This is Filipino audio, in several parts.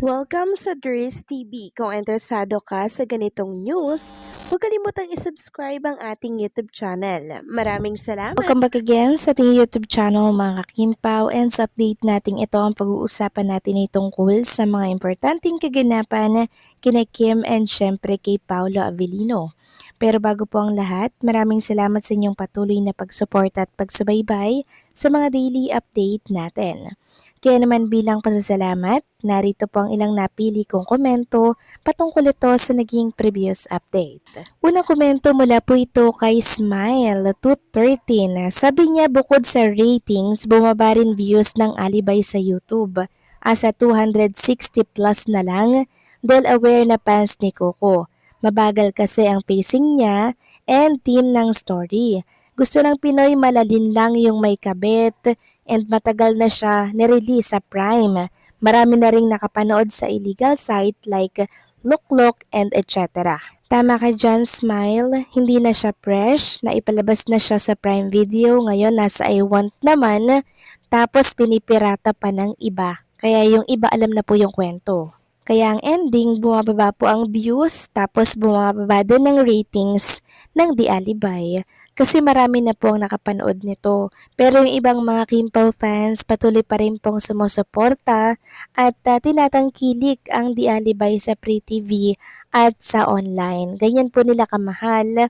Welcome sa Dries TV. Kung interesado ka sa ganitong news, huwag kalimutang isubscribe ang ating YouTube channel. Maraming salamat! Welcome back again sa ating YouTube channel mga kakimpaw, and sa update natin ito ang pag-uusapan natin ay tungkol sa mga importanteng kaganapan kina Kim and syempre kay Paolo Avellino. Pero bago po ang lahat, maraming salamat sa inyong patuloy na pagsuporta at pagsubaybay sa mga daily update natin. Kaya naman bilang pasasalamat, narito po ang ilang napili kong komento patungkol ito sa naging previous update. Unang komento mula po ito kay Smile213. Sabi niya bukod sa ratings, bumaba rin views ng Alibay sa YouTube. Asa 260 plus na lang dahil aware na fans ni Coco. Mabagal kasi ang pacing niya and team ng story. Gusto ng Pinoy malalin lang yung may kabit and matagal na siya nirelease sa Prime. Marami na ring nakapanood sa illegal site like Look and etc. Tama ka dyan, Smile. Hindi na siya fresh. Naipalabas na siya sa Prime Video. Ngayon, nasa I Want naman. Tapos, pinipirata pa ng iba. Kaya yung iba alam na po yung kwento. Kaya ang ending, bumababa po ang views. Tapos, bumababa din ng ratings ng The Alibay. Kasi marami na po ang nakapanood nito. Pero yung ibang mga Kimpaw fans, patuloy pa rin pong sumusuporta at tinatangkilik ang The Alibay sa Free TV at sa online. Ganyan po nila kamahal.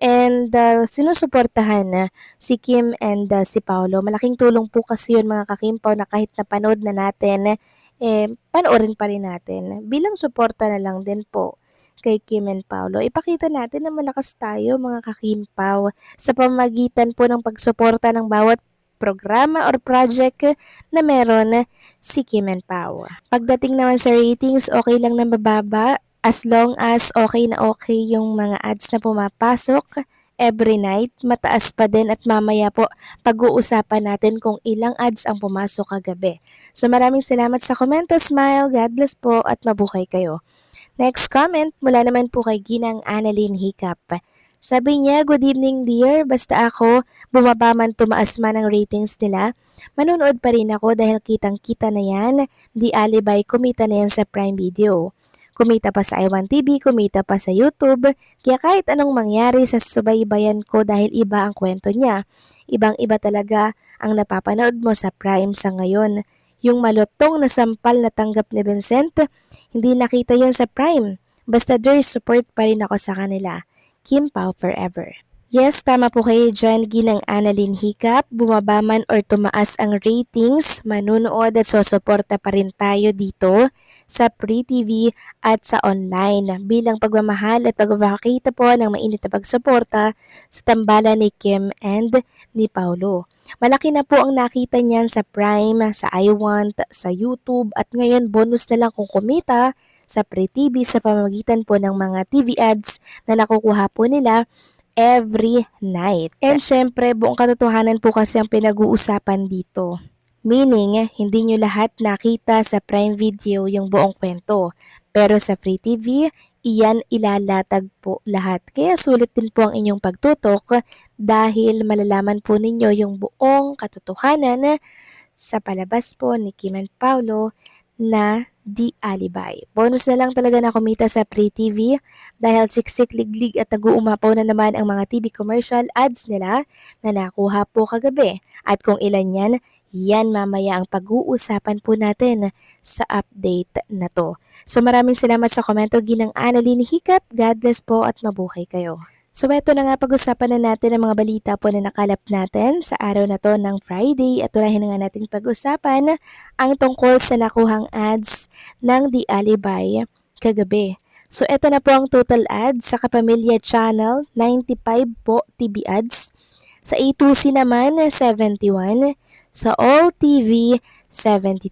And sinusuportahan si Kim and si Paolo. Malaking tulong po kasi yun mga kakimpaw na kahit napanood na natin, panoorin pa rin natin. Bilang suporta na lang din po kay Kim and Paolo. Ipakita natin na malakas tayo mga kakimpaw sa pamamagitan po ng pagsuporta ng bawat programa or project na meron si Kim and Pao. Pagdating naman sa ratings, okay lang na mababa as long as okay na okay yung mga ads na pumapasok every night. Mataas pa din at mamaya po pag-uusapan natin kung ilang ads ang pumasok kagabi. So maraming salamat sa komento, Smile. God bless po at mabuhay kayo. Next comment mula naman po kay Ginang Annalyn Hiccup. Sabi niya, good evening dear, basta ako, bumaba man tumaas man ang ratings nila, manonood pa rin ako dahil kitang-kita na yan, The Alibay kumita na yan sa Prime Video. Kumita pa sa iWant TV, kumita pa sa YouTube, kaya kahit anong mangyari sa subaybayan ko dahil iba ang kwento niya. Ibang-iba talaga ang napapanood mo sa Prime sa ngayon. Yung malutong na sampal na tanggap ni Vincent, hindi nakita yon sa Prime. Basta there's support pa rin ako sa kanila. Kim Pao forever. Yes, tama po kayo dyan, Ginang Annalyn Hiccup. Bumaba man or tumaas ang ratings, manunood at susuporta pa rin tayo dito sa Free TV at sa online bilang pagmamahal at pagpapakita po ng mainit na pagsuporta sa tambalan ni Kim and ni Paolo. Malaki na po ang nakita niyan sa Prime, sa iWant, sa YouTube at ngayon bonus na lang kung kumita sa Free TV sa pamamagitan po ng mga TV ads na nakukuha po nila every night. And syempre, buong katotohanan po kasi ang pinag-uusapan dito. Meaning, hindi nyo lahat nakita sa Prime Video yung buong kwento. Pero sa Free TV, iyan ilalatag po lahat. Kaya sulit din po ang inyong pagtutok dahil malalaman po ninyo yung buong katotohanan sa palabas po ni Kim and Paolo na The Alibay. Bonus na lang talaga na kumita sa Free TV dahil siksik, liglig at nag-uumapaw na naman ang mga TV commercial ads nila na nakuha po kagabi. At kung ilan yan mamaya ang pag-uusapan po natin sa update na to. So maraming salamat sa komento, Ginang Annalyn Hiccup. God bless po at mabuhay kayo. So eto na nga, pag-usapan na natin ang mga balita po na nakalap natin sa araw na to ng Friday at unahin na nga natin pag-usapan ang tungkol sa nakuhang ads ng The Alibay kagabi. So eto na po ang total ads sa Kapamilya Channel, 95 po TV ads. Sa A2C naman, 71. Sa All TV, 72.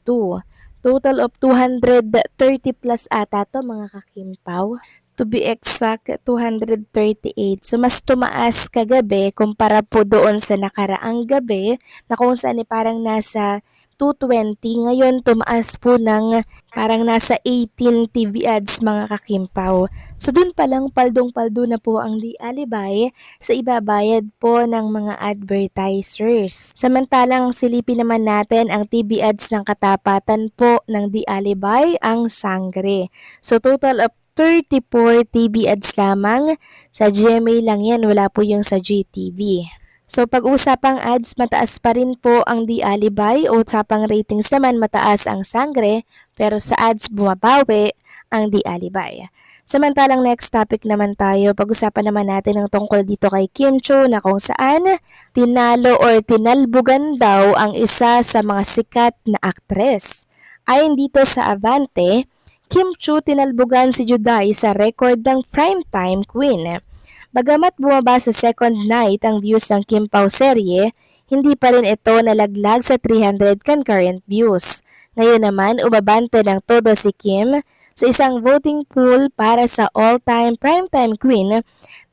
Total of 230 plus ata to mga kakimpaw. To be exact, 238. So, mas tumaas kagabi kumpara po doon sa nakaraang gabi na kung saan parang nasa 220, ngayon tumaas po ng parang nasa 18 TV ads mga kakimpaw. So dun pa lang paldong-paldo na po ang Di Alibay sa ibabayad po ng mga advertisers. Samantalang silipin naman natin ang TV ads ng katapatan po ng Di Alibay, ang Sangre. So total of 34 TV ads lamang. Sa GMA lang yan, wala po yung sa GTV. So pag-usapang ads, mataas pa rin po ang Di Alibay o tapang ratings naman mataas ang Sangre, pero sa ads bumabawi ang Di Alibay. Samantalang next topic naman tayo, pag-usapan naman natin ang tungkol dito kay Kim Cho na kung saan tinalo or tinalbugan daw ang isa sa mga sikat na aktres. Ayon dito sa Avante, Kim Cho tinalbugan si Juday sa record ng Primetime Queen. Bagamat bumaba sa second night ang views ng Kim Pao serye, hindi pa rin ito nalaglag sa 300 concurrent views. Ngayon naman, umabante ng todo si Kim sa isang voting pool para sa all-time primetime queen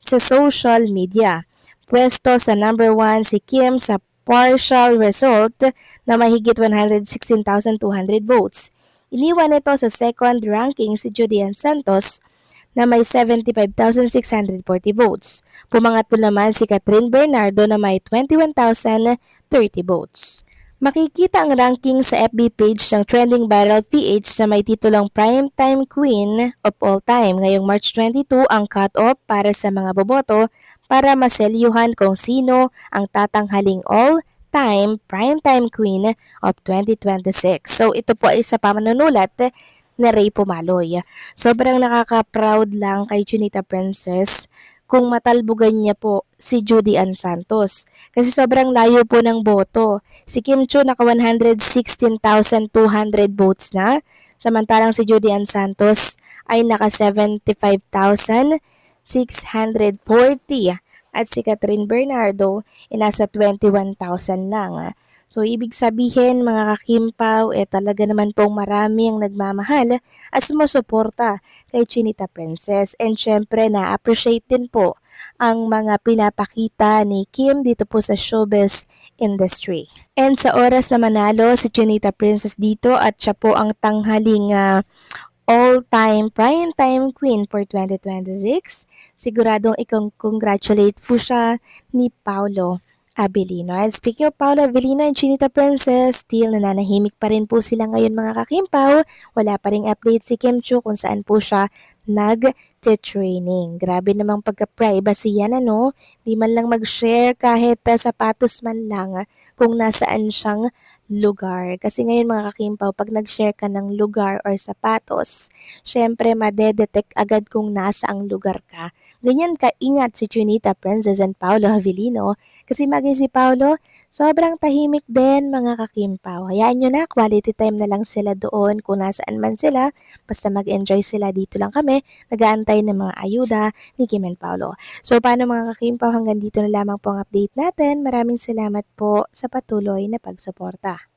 sa social media. Pwesto sa number 1 si Kim sa partial result na mahigit 116,200 votes. Iniwan ito sa second ranking si Judian Santos na may 75,640 votes. Pumangatlo naman si Catherine Bernardo na may 21,030 votes. Makikita ang ranking sa FB page ng Trending Viral PH na may titulong Primetime Queen of All Time. Ngayong March 22 ang cut-off para sa mga boboto para maselyuhan kung sino ang tatanghaling all-time Primetime Queen of 2026. So ito po ay sa pamanunulat na Ray Pumaloy. Sobrang nakaka-proud lang kay Chinita Princess kung matalbugan niya po si Judy Ann Santos. Kasi sobrang layo po ng boto. Si Kim Cho naka 116,200 votes na, samantalang si Judy Ann Santos ay naka 75,640 at si Catherine Bernardo ay nasa 21,000 lang. So, ibig sabihin mga kakimpaw, talaga naman pong marami ang nagmamahal at sumusuporta kay Chinita Princess. And syempre, na-appreciate din po ang mga pinapakita ni Kim dito po sa showbiz industry. And sa oras na manalo si Chinita Princess dito at siya po ang tanghaling all-time primetime queen for 2026, siguradong i-congratulate po siya ni Paolo Abilino. And speaking of Paolo Abilino and Chinita Princess, still nananahimik pa rin po sila ngayon mga kakimpaw. Wala pa ring update si Kim Cho kung saan po siya nag-training. Grabe namang pagka-privacy yan ano. Di man lang mag-share kahit sapatos man lang kung nasaan siyang lugar. Kasi ngayon mga kakimpaw, pag nag-share ka ng lugar or sapatos, syempre madedetect agad kung nasa ang lugar ka. Ganyan ka-ingat si Chinita Princess and Paolo Avellino kasi maging si Paolo, sobrang tahimik din mga kakimpaw. Hayaan nyo na, quality time na lang sila doon kung nasaan man sila. Basta mag-enjoy sila, dito lang kami, nag-aantay ng mga ayuda ni Kim and Paolo. So paano mga kakimpaw, hanggang dito na lamang po ang update natin. Maraming salamat po sa patuloy na pagsuporta.